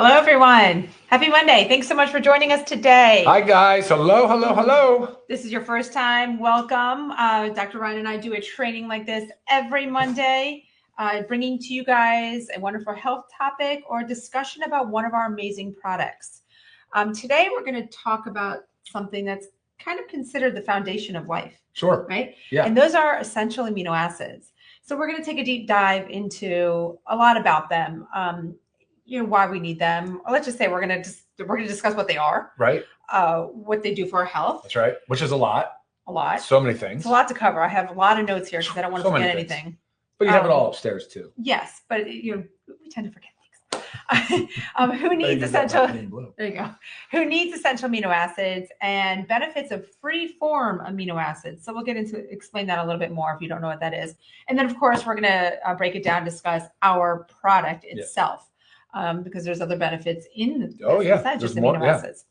Hello, everyone. Happy Monday. Thanks so much for joining us today. Hi, guys. Hello, hello, hello. This is your first time. Welcome. Dr. Ryan and I do a training like this every Monday, bringing to you guys a wonderful health topic or discussion about one of our amazing products. Today, we're going to talk about something that's kind of considered the foundation of life. Sure. Right? Yeah. And those are essential amino acids. So we're going to take a deep dive into a lot about them. Why we need them. Or let's just say we're going to discuss what they are. Right. What they do for our health. That's right. Which is a lot. A lot. So many things. It's a lot to cover. I have a lot of notes here because I don't want to forget anything. But you have it all upstairs too. Yes, but we tend to forget things. Who needs essential? There you go. Who needs essential amino acids and benefits of free-form amino acids? So we'll explain that a little bit more if you don't know what that is. And then of course we're going to break it down, discuss our product itself. Because there's other benefits in besides just amino acids.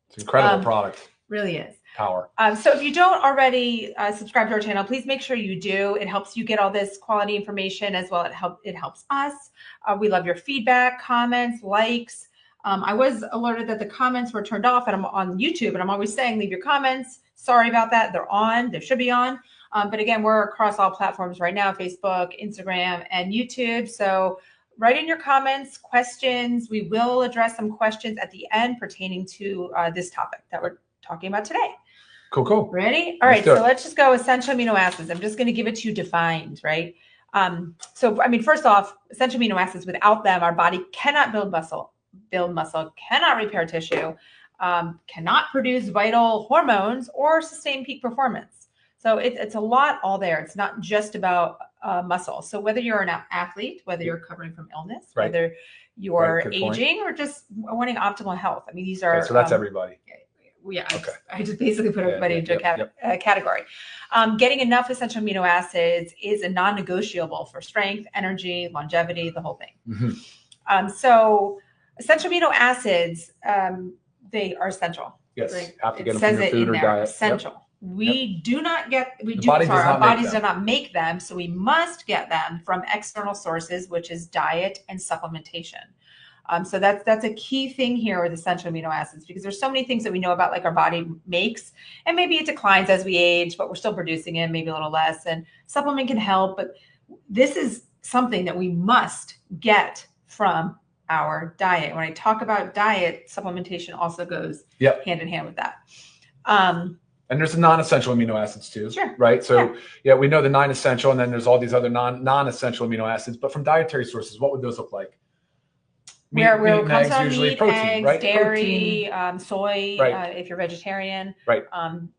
It's an incredible product. Really is. Power. So if you don't already subscribe to our channel, please make sure you do. It helps you get all this quality information as well. It helps us. We love your feedback, comments, likes. I was alerted that the comments were turned off and I'm on YouTube, and I'm always saying leave your comments. Sorry about that. They're on. They should be on. But again, we're across all platforms right now: Facebook, Instagram, and YouTube. So write in your comments, questions. We will address some questions at the end pertaining to this topic that we're talking about today. Cool. Ready? All right, so let's just go essential amino acids. I'm just going to give it to you defined, right? First off, essential amino acids, without them, our body cannot build muscle, cannot repair tissue, cannot produce vital hormones or sustain peak performance. So it's a lot all there. It's not just about muscle. So whether you're an athlete, whether you're recovering from illness, whether you're aging or just wanting optimal health. I mean, these are... so that's everybody. Yeah. Okay. I just basically put everybody into a category. Getting enough essential amino acids is a non-negotiable for strength, energy, longevity, the whole thing. Mm-hmm. So essential amino acids, they are essential. Yes. Like, have to get them from your food or diet. Essential. Yep. Our bodies do not make them, so we must get them from external sources, which is diet and supplementation. So that's a key thing here with essential amino acids, because there's so many things that we know about, like our body makes, and maybe it declines as we age, but we're still producing it, maybe a little less, and supplement can help. But this is something that we must get from our diet. When I talk about diet, supplementation also goes hand in hand with that. And there's the non-essential amino acids too, sure. Right? So we know the 9 essential, and then there's all these other non-essential amino acids. But from dietary sources, what would those look like? Meat, eggs, usually protein, eggs, right? Dairy, soy, if you're vegetarian, right?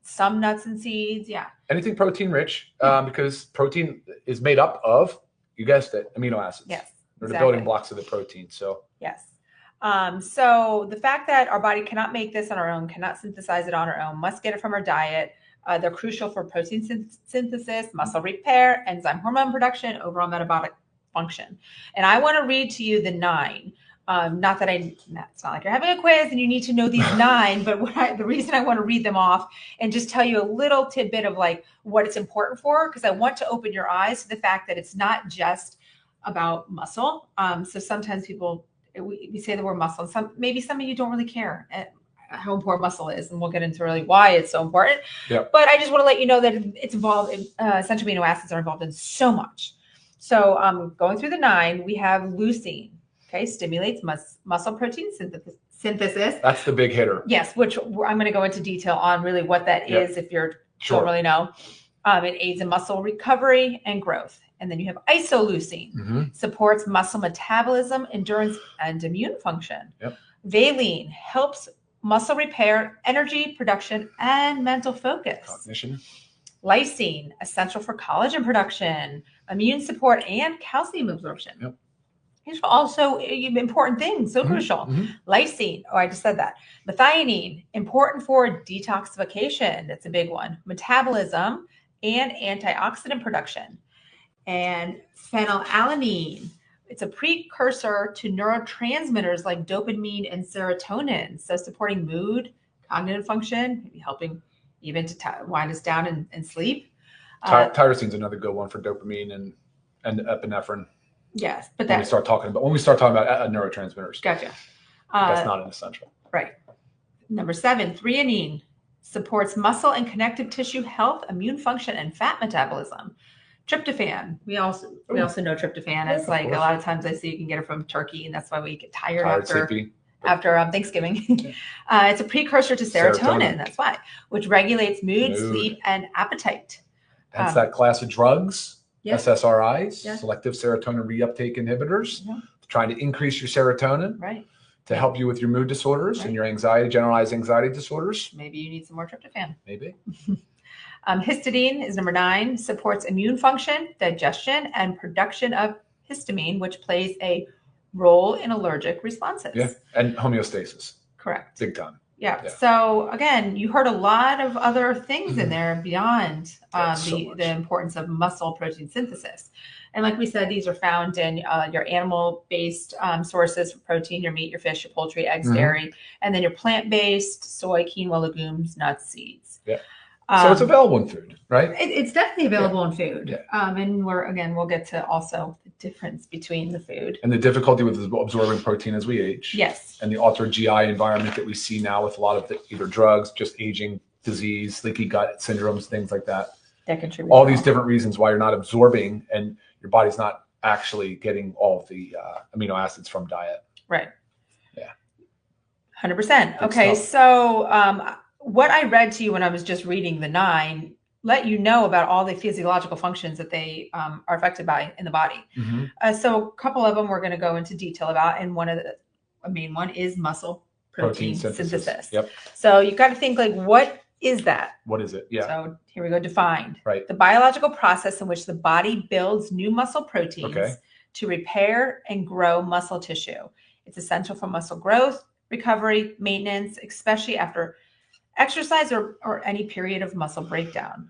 Some nuts and seeds, anything protein rich, because protein is made up of, you guessed it, amino acids. Yes, they're the building blocks of the protein. So yes. So the fact that our body cannot make this on our own, cannot synthesize it on our own, must get it from our diet. They're crucial for protein synthesis, muscle repair, enzyme hormone production, overall metabolic function. And I want to read to you the 9. It's not like you're having a quiz and you need to know these 9, but the reason I want to read them off and just tell you a little tidbit of like what it's important for, because I want to open your eyes to the fact that it's not just about muscle. So sometimes we say the word muscle, and maybe some of you don't really care how important muscle is, and we'll get into really why it's so important. Yeah. But I just want to let you know that it's involved in essential amino acids are involved in so much. So going through the 9, we have leucine. Okay, stimulates muscle protein synthesis. That's the big hitter. Yes, which I'm going to go into detail on really what that is if you don't really know. It aids in muscle recovery and growth. And then you have isoleucine, supports muscle metabolism, endurance, and immune function. Yep. Valine helps muscle repair, energy production, and mental focus. Cognition. Lysine, essential for collagen production, immune support, and calcium absorption. Yep. These are also important things, so crucial. Lysine, I just said that. Methionine, important for detoxification. That's a big one. Metabolism and antioxidant production. And phenylalanine, it's a precursor to neurotransmitters like dopamine and serotonin. So supporting mood, cognitive function, maybe helping even to wind us down and sleep. Tyrosine's another good one for dopamine and epinephrine. Yes, but when we start talking about neurotransmitters. Gotcha. That's not an essential. Right. Number 7, threonine supports muscle and connective tissue health, immune function, and fat metabolism. Tryptophan. We also know tryptophan as like a lot of times I see you can get it from turkey, and that's why we get tired after Thanksgiving. It's a precursor to serotonin. That's why, which regulates mood, sleep, and appetite. That's that class of drugs, SSRIs, selective serotonin reuptake inhibitors, trying to increase your serotonin. Right. To help you with your mood disorders and your anxiety, generalized anxiety disorders. Maybe you need some more tryptophan. Maybe. Histidine is number 9, supports immune function, digestion, and production of histamine, which plays a role in allergic responses. Yeah, and homeostasis. Correct. Big time. Yeah. So again, you heard a lot of other things in there beyond the importance of muscle protein synthesis. And like we said, these are found in your animal-based sources for protein, your meat, your fish, your poultry, eggs, dairy, and then your plant-based, soy, quinoa, legumes, nuts, seeds. Yeah. So it's available in food, right? It's definitely available in food. Yeah. And we'll get to also the difference between the food. And the difficulty with absorbing protein as we age. Yes. And the altered GI environment that we see now with a lot of either drugs, just aging, disease, leaky gut syndromes, things like that. That contribute. All these different reasons why you're not absorbing and your body's not actually getting all of the amino acids from diet. Right. Yeah. 100%. Okay. So what I read to you when I was just reading the 9 let you know about all the physiological functions that they are affected by in the body. So a couple of them we're going to go into detail about, and a main one is muscle protein synthesis. Yep. So you've got to think like, what is that? What is it? Yeah. So here we go. Defined. Right. The biological process in which the body builds new muscle proteins to repair and grow muscle tissue. It's essential for muscle growth, recovery, maintenance, especially after exercise or any period of muscle breakdown.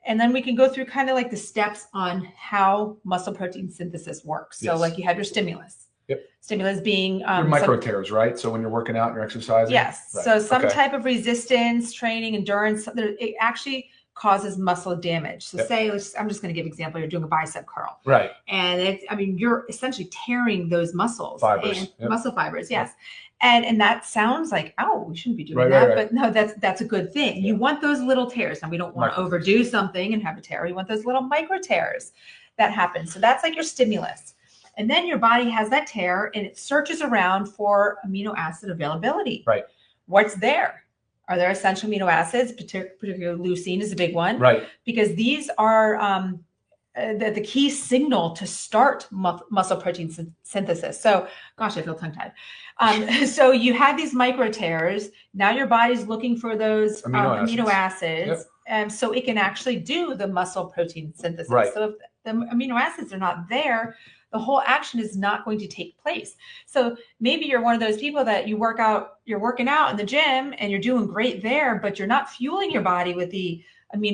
And then we can go through kind of like the steps on how muscle protein synthesis works. So like you have your stimulus. Yep. Stimulus being micro tears, right? So when you're working out and you're exercising. Yes. Right. So some type of resistance, training, endurance, it actually causes muscle damage. So say, I'm just going to give an example. You're doing a bicep curl. Right. And you're essentially tearing those muscles. Fibers. Muscle fibers. Yes. And that sounds like, oh, we shouldn't be doing that. But no, that's a good thing. You want those little tears. Now we don't want to overdo something and have a tear. You want those little micro tears that happen. So that's like your stimulus. And then your body has that tear and it searches around for amino acid availability. Right. What's there? Are there essential amino acids? Particularly leucine is a big one. Right. Because these are the key signal to start muscle protein synthesis. So, gosh, I feel tongue-tied. So you have these micro tears. Now your body's looking for those amino acids. And so it can actually do the muscle protein synthesis. Right. So if the amino acids are not there, the whole action is not going to take place. So maybe you're one of those people that you're working out in the gym and you're doing great there, but you're not fueling your body with the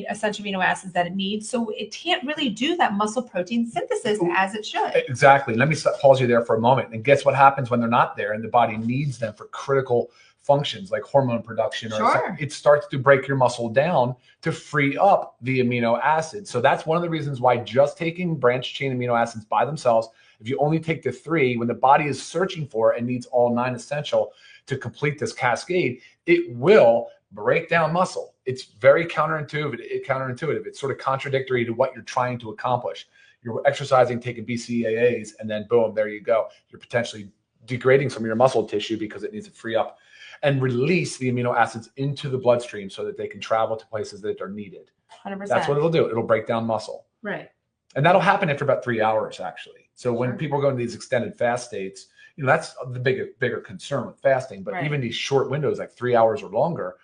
essential amino acids that it needs. So it can't really do that muscle protein synthesis as it should. Exactly. Let me pause you there for a moment. And guess what happens when they're not there and the body needs them for critical functions like hormone production? It starts to break your muscle down to free up the amino acids. So that's one of the reasons why just taking branched chain amino acids by themselves, if you only take the 3, when the body is searching for and needs all 9 essential to complete this cascade, it will break down muscle. It's very counterintuitive. It's sort of contradictory to what you're trying to accomplish. You're exercising, taking BCAAs, and then boom, there you go. You're potentially degrading some of your muscle tissue because it needs to free up and release the amino acids into the bloodstream so that they can travel to places that are needed. 100%. That's what it'll do. It'll break down muscle. Right. And that'll happen after about 3 hours, actually. So when people go into these extended fast states, that's the bigger concern with fasting. But even these short windows, like 3 hours or longer,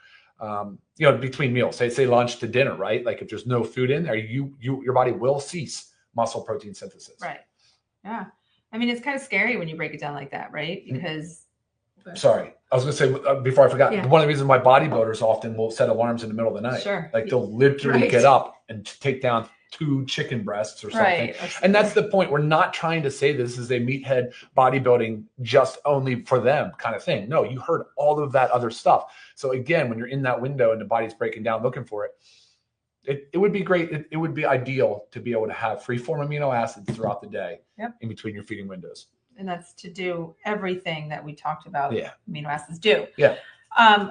between meals, say lunch to dinner, right? Like if there's no food in there, your body will cease muscle protein synthesis. Right. Yeah. It's kind of scary when you break it down like that, right? Because sorry, I was going to say before I forgot, one of the reasons why bodybuilders often will set alarms in the middle of the night. Sure. Like they'll literally get up and take down 2 chicken breasts or something. And that's the point. We're not trying to say this is a meathead bodybuilding just only for them kind of thing. No, you heard all of that other stuff. So again, when you're in that window and the body's breaking down looking for it, it would be great. It would be ideal to be able to have free form amino acids throughout the day in between your feeding windows. And that's to do everything that we talked about. Yeah. Amino acids do. Yeah.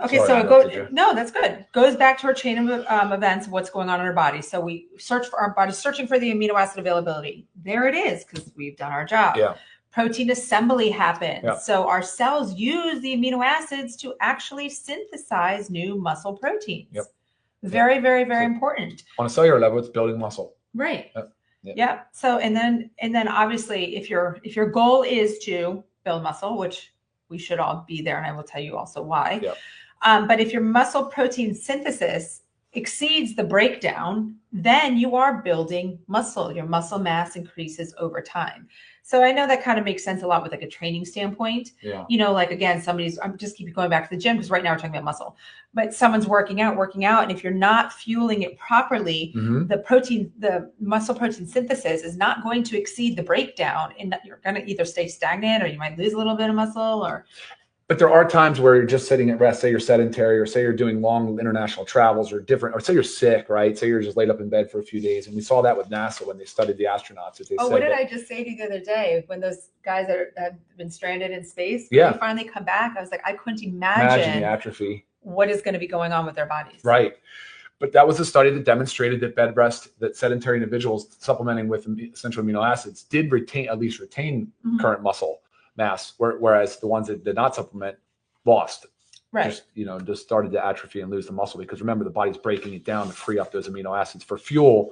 Okay, Sorry, so it goes. No, that's good. Goes back to our chain of events of what's going on in our body. So we search for our body, searching for the amino acid availability. There it is, because we've done our job. Yeah. Protein assembly happens. Yeah. So our cells use the amino acids to actually synthesize new muscle proteins. Yep. Very, very, very important. On a cellular level, it's building muscle. Right. Yep. Yep. Yeah. So and then obviously if your goal is to build muscle, which we should all be there, and I will tell you also why. Yep. But if your muscle protein synthesis exceeds the breakdown, then you are building muscle. Your muscle mass increases over time. So I know that kind of makes sense a lot with like a training standpoint. Yeah. You know, like again, I'm just keep going back to the gym because right now we're talking about muscle, but someone's working out. And if you're not fueling it properly, the muscle protein synthesis is not going to exceed the breakdown, and you're going to either stay stagnant or you might lose a little bit of muscle or. But there are times where you're just sitting at rest, say you're sedentary, or say you're doing long international travels or say you're sick, right? Say you're just laid up in bed for a few days. And we saw that with NASA when they studied the astronauts. What did I just say to you the other day when those guys that have been stranded in space, yeah, they finally come back? I was like, I couldn't imagine the atrophy. What is going to be going on with their bodies. Right. But that was a study that demonstrated that bed rest, that sedentary individuals supplementing with essential amino acids did retain current muscle mass, whereas the ones that did not supplement lost. Right. Just started to atrophy and lose the muscle, because remember, the body's breaking it down to free up those amino acids for fuel,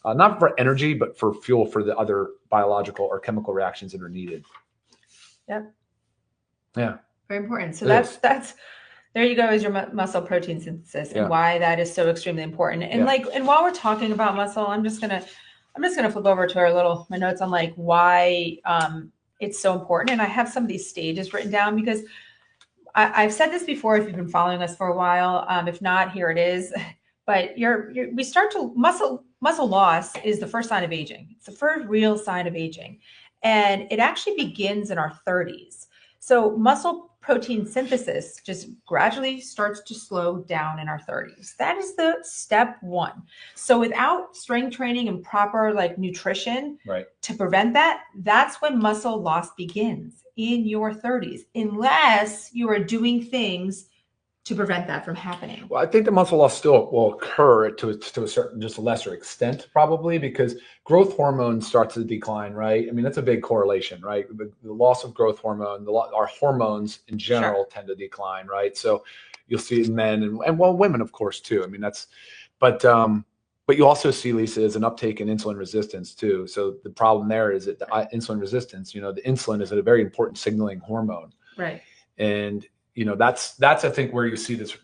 not for energy, but for fuel for the other biological or chemical reactions that are needed. Yep. Yeah. Very important. So that's there you go, is your muscle protein synthesis, and why that is so extremely important. And and while we're talking about muscle, I'm just gonna flip over to my notes on like why it's so important. And I have some of these stages written down because I've said this before if you've been following us for a while. If not, here it is. But we start to muscle loss is the first sign of aging. It's the first real sign of aging. And it actually begins in our 30s. So muscle protein synthesis just gradually starts to slow down in our 30s. That is the step one. So without strength training and proper nutrition to prevent that, that's when muscle loss begins in your 30s, unless you are doing things to prevent that from happening. Well, I think the muscle loss still will occur to a certain, just a lesser extent, probably, because growth hormone starts to decline, right? I mean, that's a big correlation, right? The loss of growth hormone, our hormones in general tend to decline, right? So you'll see it in men and women, of course, too. I mean, but you also see, Lisa, is an uptake in insulin resistance too. So the problem there is that the insulin resistance, the insulin is a very important signaling hormone. Right. And that's I think where you see this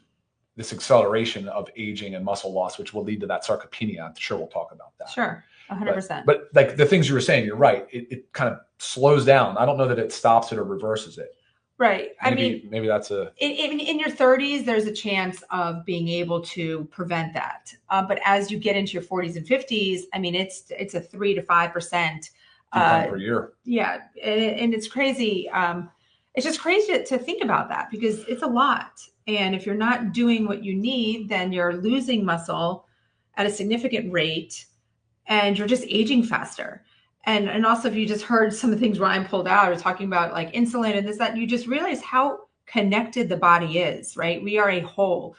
acceleration of aging and muscle loss, which will lead to that sarcopenia. I'm sure we'll talk about that. Sure, 100%. But like the things you were saying, you're right. It kind of slows down. I don't know that it stops it or reverses it. Right. Maybe that's in your 30s, there's a chance of being able to prevent that. But as you get into your 40s and 50s, I mean, it's a 3 to 5% per year. Yeah, and it's crazy. It's just crazy to think about that, because it's a lot. And if you're not doing what you need, then you're losing muscle at a significant rate, and you're just aging faster. And also, if you just heard some of the things Ryan pulled out, or talking about like insulin and this, that, you just realize how connected the body is, right? We are a whole,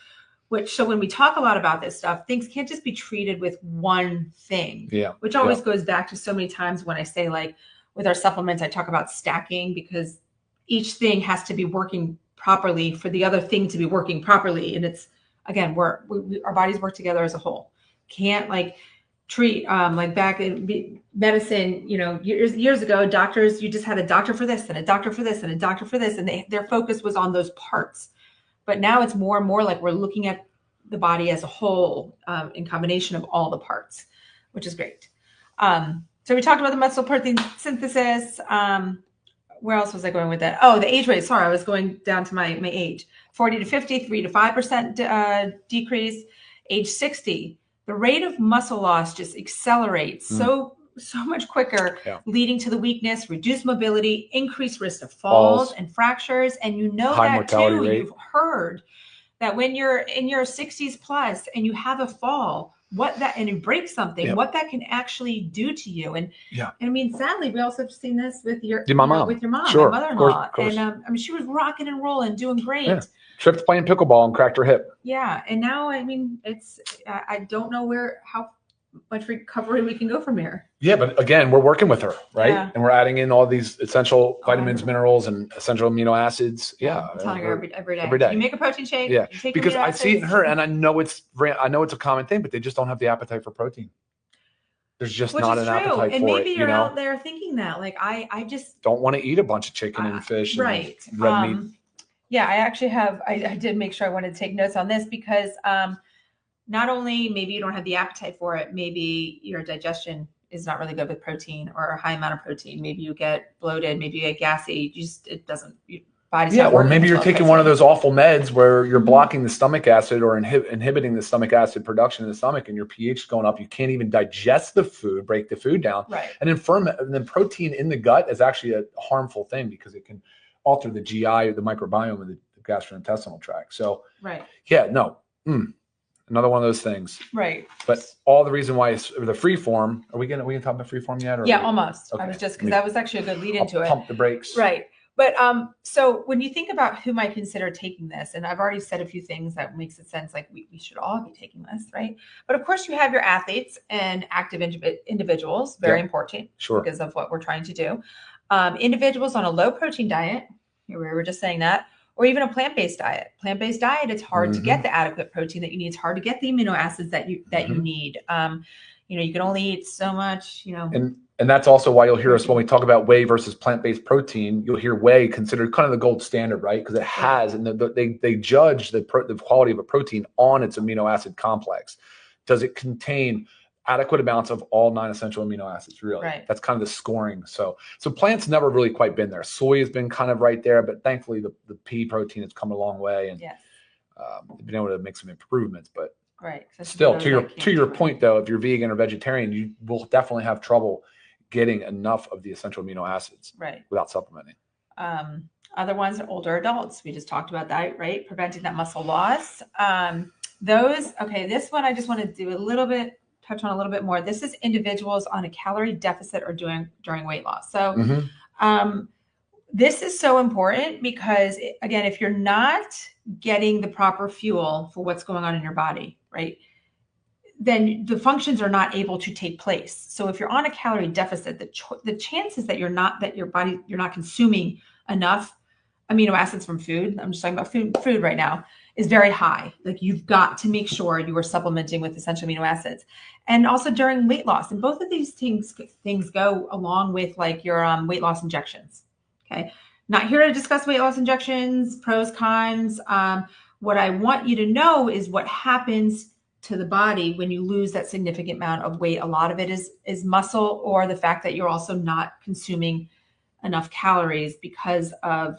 so when we talk a lot about this stuff, things can't just be treated with one thing, which always goes back to so many times when I say, like, with our supplements, I talk about stacking, because each thing has to be working properly for the other thing to be working properly. And it's, again, our bodies work together as a whole. Can't treat like back in medicine, years ago, doctors, you just had a doctor for this and a doctor for this and a doctor for this, and their focus was on those parts. But now it's more and more like we're looking at the body as a whole, in combination of all the parts, which is great. So we talked about the muscle protein synthesis. Where else was I going with that? Oh, the age rate. Sorry, I was going down to my age. 40 to 50, 3 to 5% decrease. Age 60, the rate of muscle loss just accelerates so much quicker, leading to the weakness, reduced mobility, increased risk of falls and fractures. And high that too, rate. You've heard that when you're in your 60s plus and you have a fall, and you break something, what that can actually do to you. And I mean, sadly, we also have seen this with your mom, sure, my mother-in-law. Of course. And I mean, she was rocking and rolling, doing great. Yeah. Tripped playing pickleball and cracked her hip. Yeah. And now, I mean, I don't know how much recovery we can go from here. Yeah, but again, we're working with her, right? Yeah. And we're adding in all these essential vitamins, minerals, and essential amino acids. Yeah, I'm telling her every day. You make a protein shake. Yeah, because I see it in her, and I know it's a common thing, but they just don't have the appetite for protein. There's just not an appetite for it. And maybe you're out there thinking that, like, I just don't want to eat a bunch of chicken and fish, right? And red meat. Yeah, I actually have. I did make sure I wanted to take notes on this because not only maybe you don't have the appetite for it, maybe your digestion is not really good with protein or a high amount of protein. Maybe you get bloated, maybe you get gassy. It doesn't, your body's not or maybe you're taking one of those awful meds where you're blocking the stomach acid or inhibiting the stomach acid production in the stomach, and your pH is going up. You can't even digest the food, break the food down. Right. And then protein in the gut is actually a harmful thing because it can alter the GI or the microbiome of the gastrointestinal tract. So another one of those things. Right. But all the reason why it's the free form, are we gonna talk about free form yet? Or almost. Okay. I was just, because that was actually a good lead into it. Pump the brakes. Right. But so when you think about who might consider taking this, and I've already said a few things that makes it sense, like we should all be taking this, right? But of course you have your athletes and active individuals, very important, because of what we're trying to do. Individuals on a low protein diet, we were just saying that, or even a plant-based diet. Plant-based diet, it's hard to get the adequate protein that you need. It's hard to get the amino acids that you need. You can only eat so much, And that's also why you'll hear us when we talk about whey versus plant-based protein, you'll hear whey considered kind of the gold standard, right? Because it has, and they judge the quality of a protein on its amino acid complex. Does it contain adequate amounts of all 9 essential amino acids, really? Right. That's kind of the scoring. So plants never really quite been there. Soy has been kind of right there, but thankfully the pea protein has come a long way, and they've been able to make some improvements. But still, to your point though, if you're vegan or vegetarian, you will definitely have trouble getting enough of the essential amino acids without supplementing. Other ones are older adults. We just talked about that, right? Preventing that muscle loss. This one I just want to do touch on a little bit more. This is individuals on a calorie deficit or during weight loss. So this is so important because, again, if you're not getting the proper fuel for what's going on in your body, right, then the functions are not able to take place. So if you're on a calorie deficit, the chances that you're not consuming enough amino acids from food, I'm just talking about food right now, is very high. Like, you've got to make sure you are supplementing with essential amino acids. And also during weight loss. And both of these things go along with like your weight loss injections. Okay. Not here to discuss weight loss injections, pros, cons. What I want you to know is what happens to the body when you lose that significant amount of weight. A lot of it is muscle, or the fact that you're also not consuming enough calories because of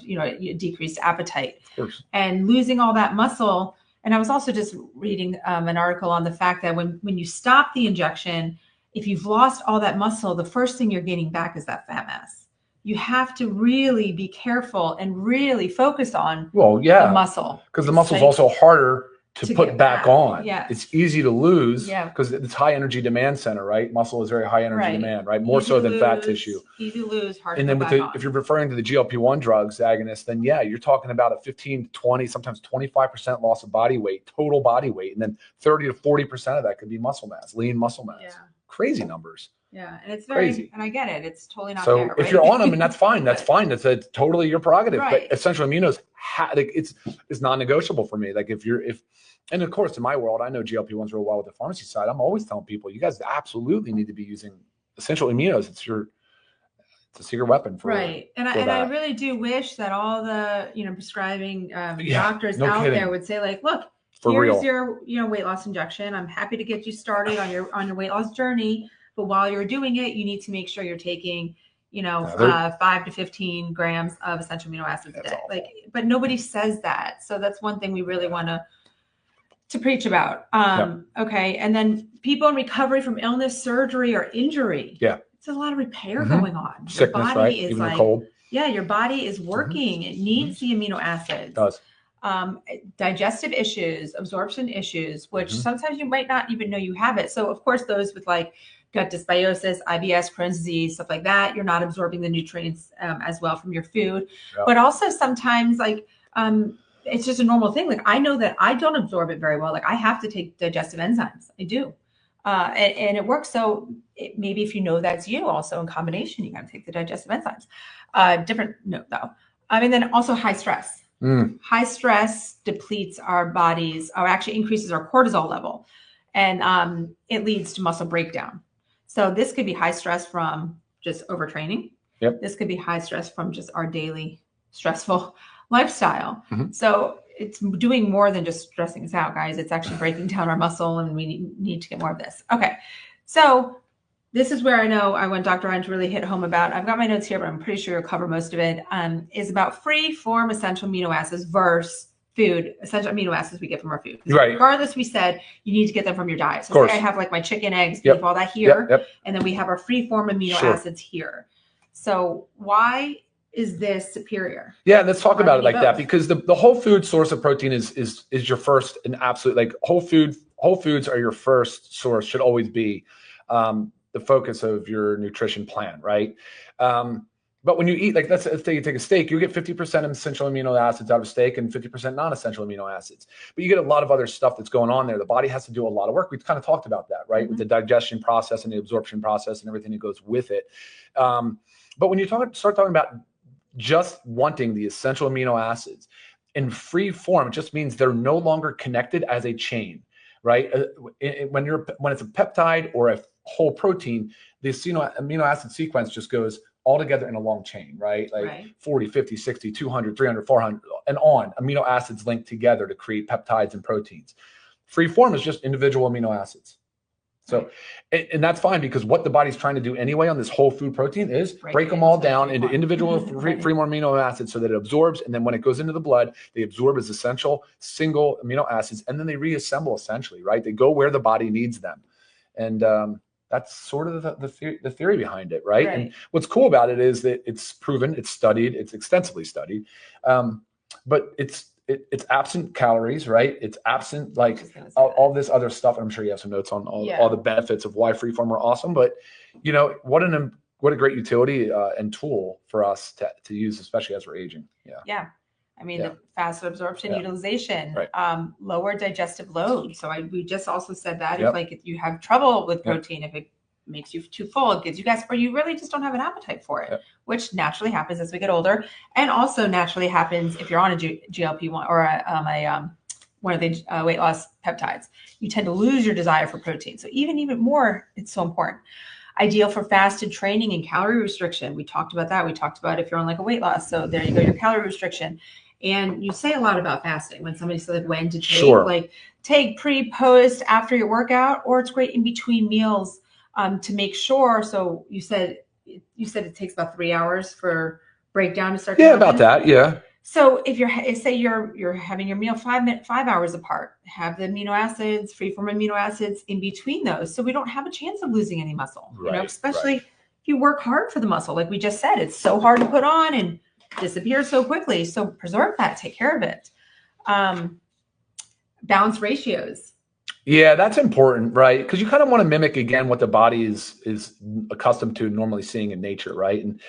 decreased appetite. Of course. And losing all that muscle. And I was also just reading an article on the fact that when you stop the injection, if you've lost all that muscle, the first thing you're gaining back is that fat mass. You have to really be careful and really focus on the muscle. Because the muscle is also harder to put back on. Yeah. It's easy to lose because it's high energy demand center, right? Muscle is very high energy demand, right? More so than fat tissue. Easy to lose, hard and to then if you're referring to the GLP-1 drugs, agonists, then you're talking about a 15, 20, sometimes 25% loss of body weight, total body weight. And then 30 to 40% of that could be muscle mass, lean muscle mass. Yeah. Crazy numbers. Yeah. And it's very crazy. And I get it. It's totally not so fair, if you're on them, and that's fine. That's fine. That's totally your prerogative. But essential aminos, it's non-negotiable for me. Like and of course, in my world, I know GLP-1s real well with the pharmacy side. I'm always telling people, you guys absolutely need to be using essential aminos. It's a secret weapon for And I really do wish that all the prescribing doctors out there would say, like, look, here's your weight loss injection. I'm happy to get you started on your weight loss journey, but while you're doing it, you need to make sure you're taking 5 to 15 grams of essential amino acids a day. But nobody says that. So that's one thing we really want to preach about. Okay. And then people in recovery from illness, surgery, or injury. Yeah. It's a lot of repair going on. Sickness, your body is even the cold. Yeah, your body is working. It needs the amino acids. It does. digestive issues, absorption issues, which sometimes you might not even know you have it. So of course, those with like gut dysbiosis, IBS, Crohn's disease, stuff like that, you're not absorbing the nutrients as well from your food. But also sometimes like, it's just a normal thing. Like I know that I don't absorb it very well. Like I have to take digestive enzymes. I do. And it works. So maybe if you know that's you also in combination, you got to take the digestive enzymes. Different note though. And then also high stress. High stress depletes our bodies, or actually increases our cortisol level, and it leads to muscle breakdown. So this could be high stress from just overtraining. This could be high stress from just our daily stressful lifestyle. So it's doing more than just stressing us out, guys. It's actually breaking down our muscle, and we need to get more of this. Okay, so this is where I know I want Dr. Ryan to really hit home about. I've got my notes here, but I'm pretty sure you'll cover most of it. Is about free form essential amino acids versus food, essential amino acids we get from our food. Regardless, we said you need to get them from your diet. So say I have like my chicken, eggs, beef, all that here, and then we have our free form amino acids here. So why is this superior? Yeah, let's talk about it like that, because the whole food source of protein is your first and absolute, like whole foods are your first source, should always be the focus of your nutrition plan, right? But when you eat, like let's say you take a steak, you get 50% essential amino acids out of steak and 50% non-essential amino acids. But you get a lot of other stuff that's going on there. The body has to do a lot of work. We've kind of talked about that, right? With the digestion process and the absorption process and everything that goes with it. But when you start talking about just wanting the essential amino acids in free form, it just means they're no longer connected as a chain, right? When it's a peptide or a whole protein, the amino acid sequence just goes all together in a long chain, right? Like 40, 50, 60, 200, 300, 400, and on. Amino acids linked together to create peptides and proteins. Free form is just individual amino acids. So, and that's fine, because what the body's trying to do anyway on this whole food protein is break them all down into individual free form amino acids so that it absorbs. And then when it goes into the blood, they absorb as essential single amino acids, and then they reassemble essentially, right? They go where the body needs them. And that's sort of the theory behind it, right? And what's cool about it is that it's proven, it's studied, it's extensively studied, but it's absent calories, right? It's absent like all this other stuff. I'm sure you have some notes on all the benefits of why freeform are awesome, but you know, what a great utility and tool for us to use, especially as we're aging. I mean, the faster absorption, utilization, lower digestive load. So we just also said that if you have trouble with protein, if it makes you too full, it gives you gas, or you really just don't have an appetite for it, which naturally happens as we get older, and also naturally happens if you're on a GLP-1 or one of the weight loss peptides. You tend to lose your desire for protein. So even more, it's so important. Ideal for fasted training and calorie restriction. We talked about that. We talked about if you're on like a weight loss. So there you go, your calorie restriction. And you say a lot about fasting when somebody says like when to take, like take pre, post, after your workout, or it's great in between meals to make sure. So you said it takes about 3 hours for breakdown to start. About that. So if say you're having your meal 5 hours apart, have the amino acids, free form amino acids in between those, so we don't have a chance of losing any muscle. You know, especially if you work hard for the muscle, like we just said, it's so hard to put on and disappears so quickly. So preserve that, take care of it. Balance ratios. Yeah, that's important, right? Because you kind of want to mimic again what the body is accustomed to normally seeing in nature, right? And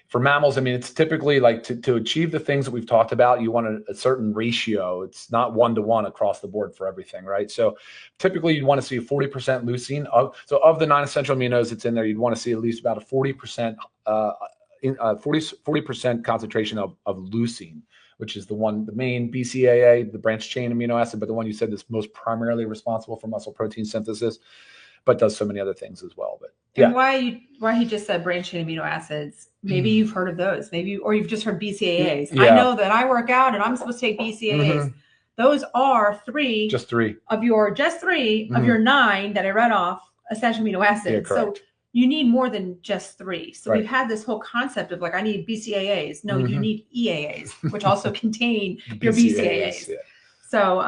for mammals, I mean, it's typically like to achieve the things that we've talked about, you want a certain ratio. It's not 1-to-1 across the board for everything, right? So typically you'd want to see a 40% leucine. Of the non-essential aminos that's in there, you'd want to see at least about a 40% 40% concentration of leucine, which is the main BCAA, the branched chain amino acid, but the one you said is most primarily responsible for muscle protein synthesis, but does so many other things as well. But and why he just said branched chain amino acids, maybe you've heard of those, or you've just heard BCAAs. I know that I work out and I'm supposed to take BCAAs. Those are just three of your 9 that I read off essential amino acids. So you need more than just 3. So we've had this whole concept of like, I need BCAAs. No, you need EAAs, which also contain your BCAAs. So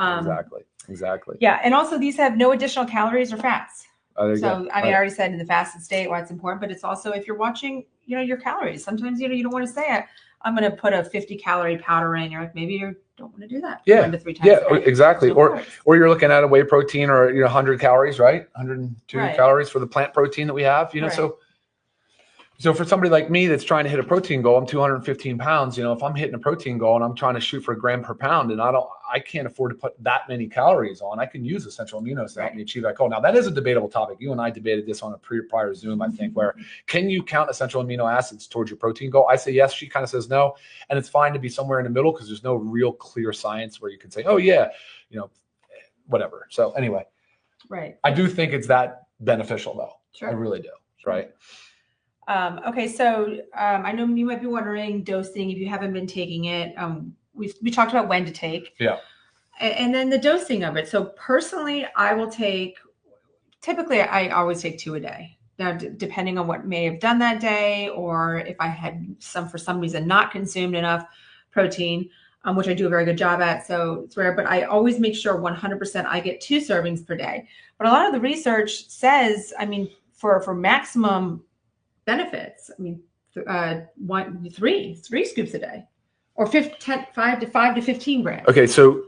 exactly. Yeah, and also these have no additional calories or fats. So I mean, I already said in the fasted state why it's important, but it's also if you're watching, your calories. Sometimes you don't want to say I'm going to put a 50-calorie powder in. You're like, maybe you don't want to do that. Yeah. 1 to 3 times a day. Exactly. So or you're looking at a whey protein or 100 calories, right? 102 calories for the plant protein that we have, So for somebody like me that's trying to hit a protein goal, I'm 215 pounds. If I'm hitting a protein goal and I'm trying to shoot for a gram per pound, and I can't afford to put that many calories on, I can use essential aminos to help me achieve that goal. Now that is a debatable topic. You and I debated this on a prior Zoom, I think, where can you count essential amino acids towards your protein goal? I say yes. She kind of says no, and it's fine to be somewhere in the middle because there's no real clear science where you can say, oh yeah, whatever. So anyway, I do think it's that beneficial though. Sure. I really do. Right. Okay, so I know you might be wondering dosing if you haven't been taking it. We talked about when to take. Yeah. And then the dosing of it. So personally, I will take, typically I always take 2 a day. Now, depending on what may have done that day, or if I had for some reason not consumed enough protein, which I do a very good job at. So it's rare, but I always make sure 100% I get 2 servings per day. But a lot of the research says, for maximum benefits, 3 scoops a day, or 5 to 15 grams. Okay, so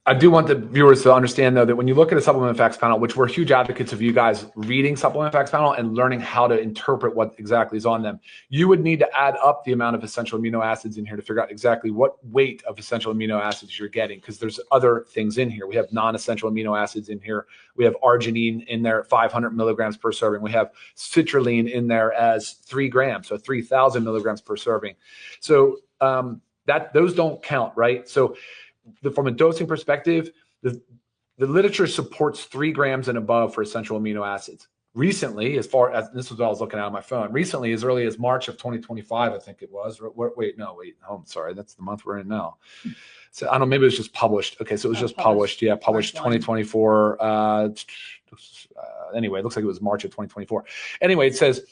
I do want the viewers to understand though that when you look at a supplement facts panel, which we're huge advocates of you guys reading supplement facts panel and learning how to interpret what exactly is on them, you would need to add up the amount of essential amino acids in here to figure out exactly what weight of essential amino acids you're getting, because there's other things in here. We have non-essential amino acids in here. We have arginine in there, 500 milligrams per serving. We have citrulline in there as 3 grams, so 3,000 milligrams per serving. So those don't count, right? So from a dosing perspective, the literature supports 3 grams and above for essential amino acids. Recently, as far as this was what I was looking at on my phone, recently, as early as March of 2025, I think it was. Wait, oh, I'm sorry. That's the month we're in now. So I don't know, maybe it was just published. Okay, so it was just published. Yeah, published 2024. Anyway, it looks like it was March of 2024. Anyway, it says,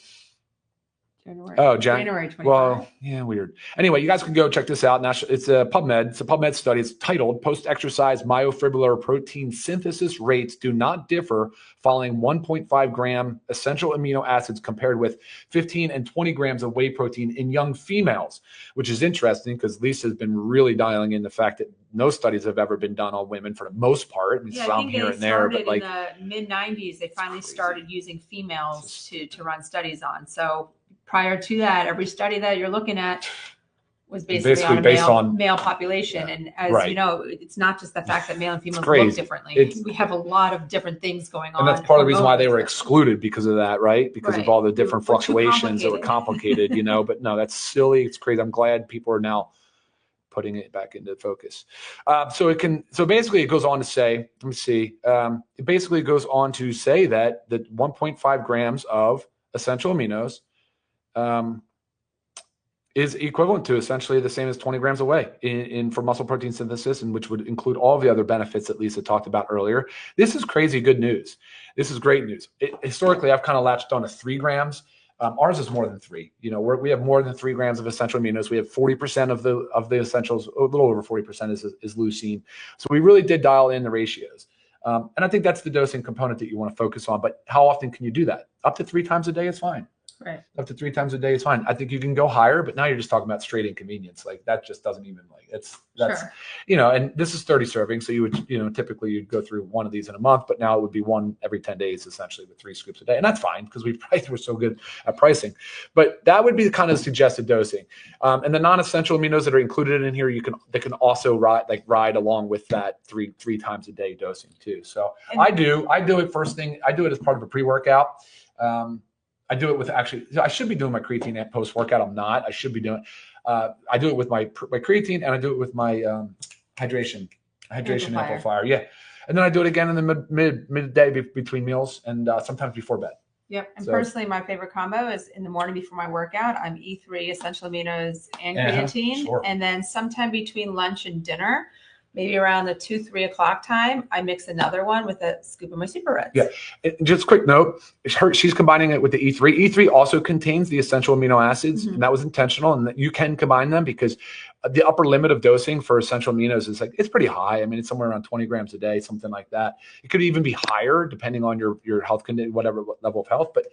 January 25. Well, yeah, weird. Anyway, you guys can go check this out. It's a PubMed. It's a PubMed study. It's titled "Post-Exercise Myofibrillar Protein Synthesis Rates Do Not Differ Following 1.5 gram Essential Amino Acids Compared with 15 and 20 grams of whey protein in Young Females," which is interesting because Lisa has been really dialing in the fact that no studies have ever been done on women for the most part. Some here and there, but like in the mid-90s, they finally started using females to run studies on. So prior to that, every study that you're looking at was basically on a male population. Yeah. And as you know, it's not just the fact that male and females look differently. We have a lot of different things going on. And that's part of the reason why they were excluded because of that, right? Because of all the different fluctuations that were complicated, But no, that's silly. It's crazy. I'm glad people are now putting it back into focus. So basically it goes on to say, let me see. It basically goes on to say that the 1.5 grams of essential aminos is equivalent to essentially the same as 20 grams of whey for muscle protein synthesis, and which would include all the other benefits that Lisa talked about earlier. This is crazy good news. This is great news. Historically, I've kind of latched on to 3 grams. Ours is more than 3. We have more than 3 grams of essential aminos. We have 40% of the essentials, a little over 40% is leucine. So we really did dial in the ratios. And I think that's the dosing component that you want to focus on. But how often can you do that? Up to 3 times a day is fine. Right. Up to 3 times a day is fine. I think you can go higher, but now you're just talking about straight inconvenience. Like that just doesn't even that's sure. And this is 30 servings. So you would, typically you'd go through one of these in a month, but now it would be 1 every 10 days, essentially with 3 scoops a day. And that's fine because we're so good at pricing, but that would be the kind of suggested dosing. And the non-essential aminos that are included in here, they can also ride along with that 3 times a day dosing too. So I do it first thing. I do it as part of a pre-workout. I do it with I should be doing my creatine at post-workout. I'm not. I should be doing I do it with my creatine, and I do it with my hydration amplifier. Yeah. And then I do it again in the midday between meals and sometimes before bed. Yep. And personally, my favorite combo is in the morning before my workout. I'm E3 essential aminos and creatine. Sure. And then sometime between lunch and dinner, maybe around the 2-3 o'clock time, I mix another one with a scoop of my Super Reds. Yeah. Just a quick note, she's combining it with the E3. E3 also contains the essential amino acids, and that was intentional, and that you can combine them because the upper limit of dosing for essential aminos is it's pretty high. I mean, it's somewhere around 20 grams a day, something like that. It could even be higher depending on your health condition, whatever level of health, but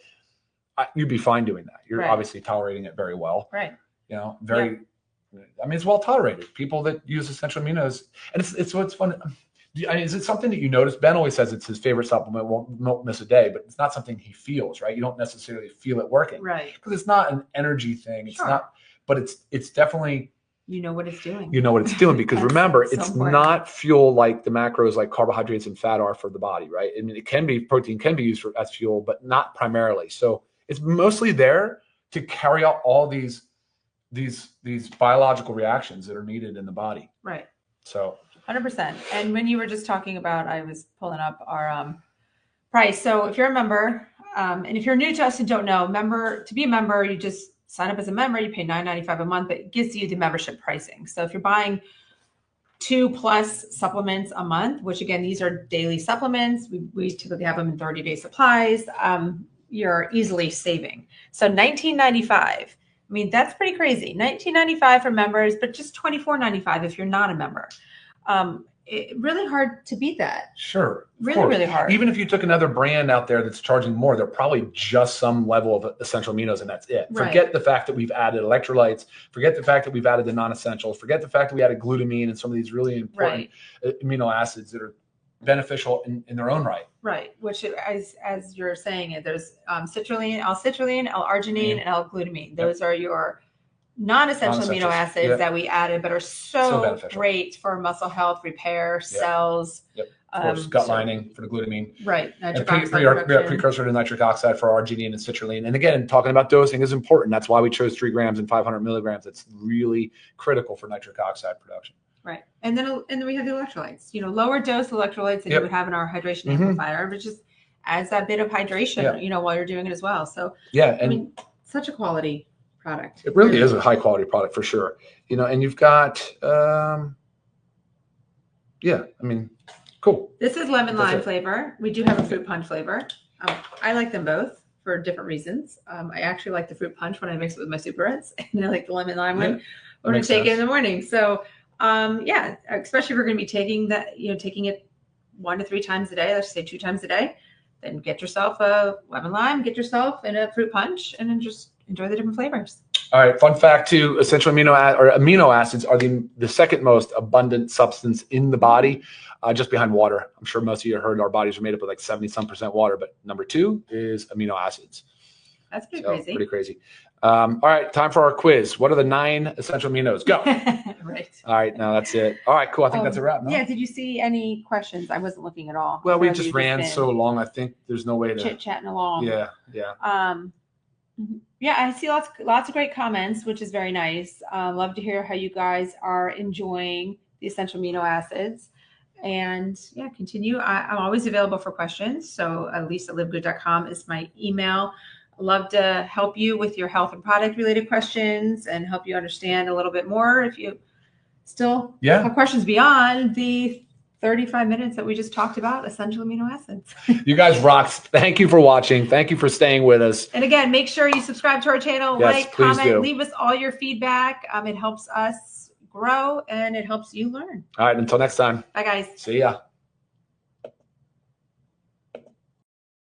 you'd be fine doing that. You're obviously tolerating it very well. Right. I mean, it's well tolerated. People that use essential aminos, and it's what's fun. Is it something that you notice? Ben always says it's his favorite supplement, won't miss a day, but it's not something he feels, right? You don't necessarily feel it working. Right. Because it's not an energy thing. It's not, but it's definitely. You know what it's doing. You know what it's doing, because remember, it's not fuel like the macros, like carbohydrates and fat are for the body, right? I mean, it can be, protein can be used as fuel, but not primarily. So it's mostly there to carry out all these biological reactions that are needed in the body. Right. So 100%. And when you were just talking about, I was pulling up our price. So if you're a member, and if you're new to us and don't know, to be a member, you just sign up as a member, you pay $9.95 a month, but it gives you the membership pricing. So if you're buying 2+ supplements a month, which again, these are daily supplements, we typically have them in 30-day supplies, you're easily saving. So $19.95. I mean, that's pretty crazy. $19.95 for members, but just $24.95 if you're not a member. Really hard to beat that. Sure. Really hard. Even if you took another brand out there that's charging more, they're probably just some level of essential aminos, and that's it. Right. Forget the fact that we've added electrolytes. Forget the fact that we've added the non-essentials. Forget the fact that we added glutamine and some of these really important amino acids that are beneficial in their own right. Right. Which, as you're saying, there's citrulline, L-citrulline, L-arginine, and L-glutamine. Those are your non-essential amino acids that we added, but are so great for muscle health, repair, cells. Yep. Of course, gut lining for the glutamine. Right. Precursor to nitric oxide for arginine and citrulline. And again, talking about dosing is important. That's why we chose 3 grams and 500 milligrams. It's really critical for nitric oxide production. Right. And then we have the electrolytes, lower dose electrolytes that you would have in our hydration amplifier, which just adds that bit of hydration, while you're doing it as well. So, I mean, such a quality product. It really is a high quality product for sure. And you've got, I mean, cool. This is lemon lime flavor. We do have a fruit punch flavor. I like them both for different reasons. I actually like the fruit punch when I mix it with my Super Reds, and I like the lemon lime one when I take it in the morning. So, especially if you're going to be taking that, taking it 1 to 3 times a day, let's say 2 times a day, then get yourself a lemon lime, get yourself in a fruit punch, and then just enjoy the different flavors. All right. Fun fact too, essential amino acids are the second most abundant substance in the body, just behind water. I'm sure most of you heard our bodies are made up of like 70-some% water, but number 2 is amino acids. That's crazy. Pretty crazy. All right. Time for our quiz. What are the 9 essential aminos? Go. Right. All right. Now that's it. All right. Cool. I think that's a wrap. No? Yeah. Did you see any questions? I wasn't looking at all. Well, we just ran so long. I think there's no way to chit-chatting along. Yeah. Yeah, I see lots of great comments, which is very nice. Love to hear how you guys are enjoying the essential amino acids. And continue. I'm always available for questions. So Lisa@livegood.com is my email. Love to help you with your health and product related questions and help you understand a little bit more if you still have questions beyond the 35 minutes that we just talked about essential amino acids. You guys rock. Thank you for watching. Thank you for staying with us. And again, make sure you subscribe to our channel, like, comment, leave us all your feedback. It helps us grow and it helps you learn. All right. Until next time. Bye, guys. See ya.